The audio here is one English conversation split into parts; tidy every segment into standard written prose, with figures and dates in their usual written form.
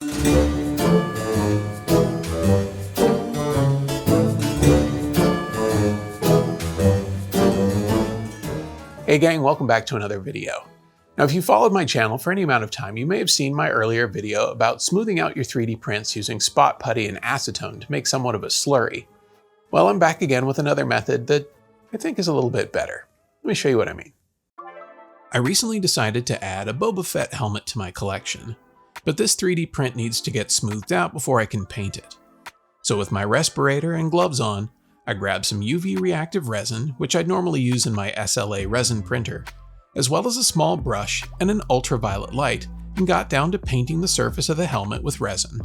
Hey gang, welcome back to another video. Now if you followed my channel for any amount of time, you may have seen my earlier video about smoothing out your 3D prints using spot putty and acetone to make somewhat of a slurry. Well, I'm back again with another method that I think is a little bit better. Let me show you what I mean. I recently decided to add a Boba Fett helmet to my collection, but this 3D print needs to get smoothed out before I can paint it. So with my respirator and gloves on, I grabbed some UV reactive resin, which I'd normally use in my SLA resin printer, as well as a small brush and an ultraviolet light, and got down to painting the surface of the helmet with resin.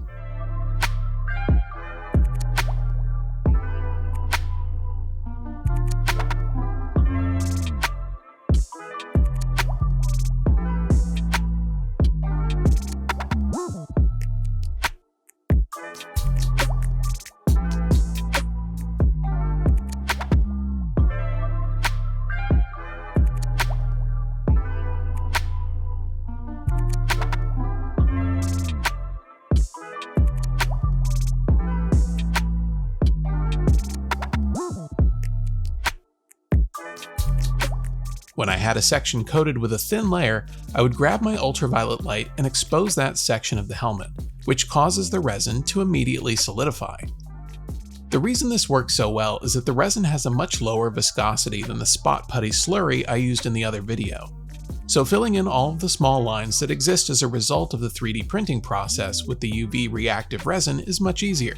When I had a section coated with a thin layer, I would grab my ultraviolet light and expose that section of the helmet, which causes the resin to immediately solidify. The reason this works so well is that the resin has a much lower viscosity than the spot putty slurry I used in the other video. So filling in all of the small lines that exist as a result of the 3D printing process with the UV reactive resin is much easier.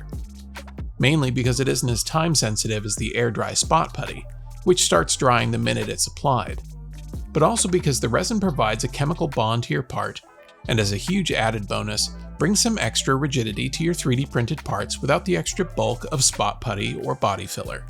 Mainly because it isn't as time sensitive as the air dry spot putty, which starts drying the minute it's applied, but also because the resin provides a chemical bond to your part, and as a huge added bonus, brings some extra rigidity to your 3D printed parts without the extra bulk of spot putty or body filler.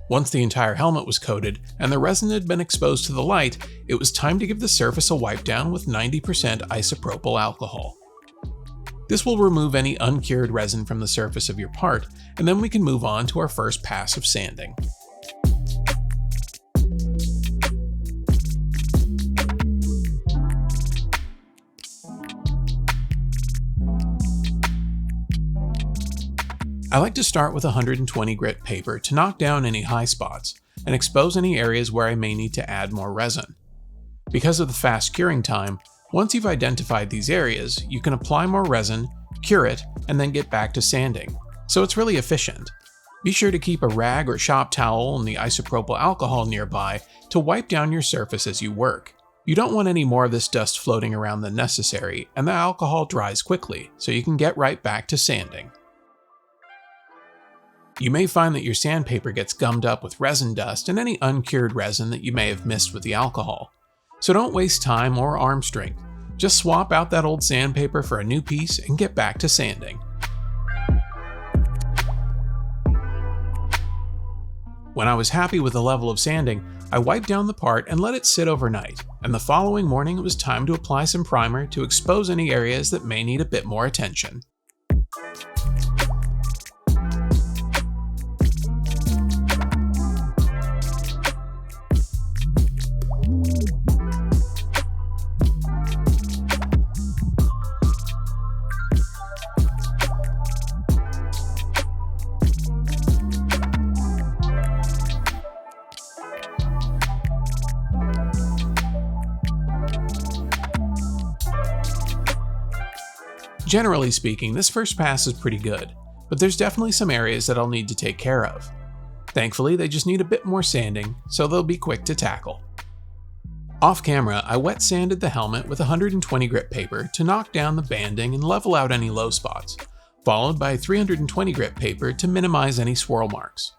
Once the entire helmet was coated and the resin had been exposed to the light, it was time to give the surface a wipe down with 90% isopropyl alcohol. This will remove any uncured resin from the surface of your part, and then we can move on to our first pass of sanding. I like to start with 120 grit paper to knock down any high spots and expose any areas where I may need to add more resin. Because of the fast curing time, once you've identified these areas, you can apply more resin, cure it, and then get back to sanding, so it's really efficient. Be sure to keep a rag or shop towel and the isopropyl alcohol nearby to wipe down your surface as you work. You don't want any more of this dust floating around than necessary, and the alcohol dries quickly, so you can get right back to sanding. You may find that your sandpaper gets gummed up with resin dust and any uncured resin that you may have missed with the alcohol. So don't waste time or arm strength. Just swap out that old sandpaper for a new piece and get back to sanding. When I was happy with the level of sanding, I wiped down the part and let it sit overnight, and the following morning it was time to apply some primer to expose any areas that may need a bit more attention. Generally speaking, this first pass is pretty good, but there's definitely some areas that I'll need to take care of. Thankfully, they just need a bit more sanding, so they'll be quick to tackle. Off camera, I wet sanded the helmet with 120 grit paper to knock down the banding and level out any low spots, followed by 320 grit paper to minimize any swirl marks.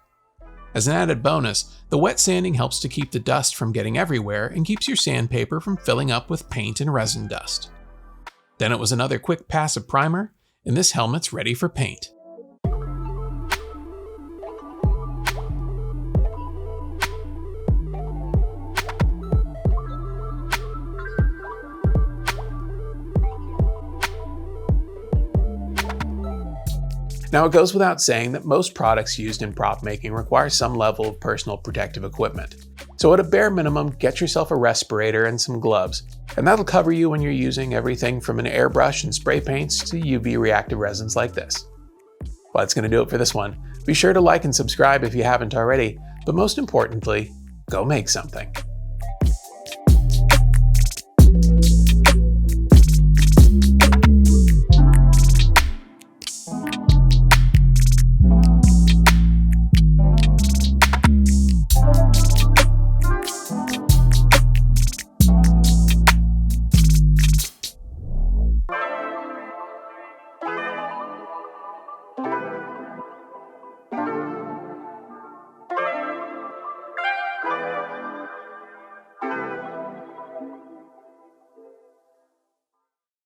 As an added bonus, the wet sanding helps to keep the dust from getting everywhere and keeps your sandpaper from filling up with paint and resin dust. Then it was another quick pass of primer, and this helmet's ready for paint. Now, it goes without saying that most products used in prop making require some level of personal protective equipment. So at a bare minimum, get yourself a respirator and some gloves, and that'll cover you when you're using everything from an airbrush and spray paints to UV reactive resins like this. Well, that's going to do it for this one. Be sure to like and subscribe if you haven't already, but most importantly, go make something.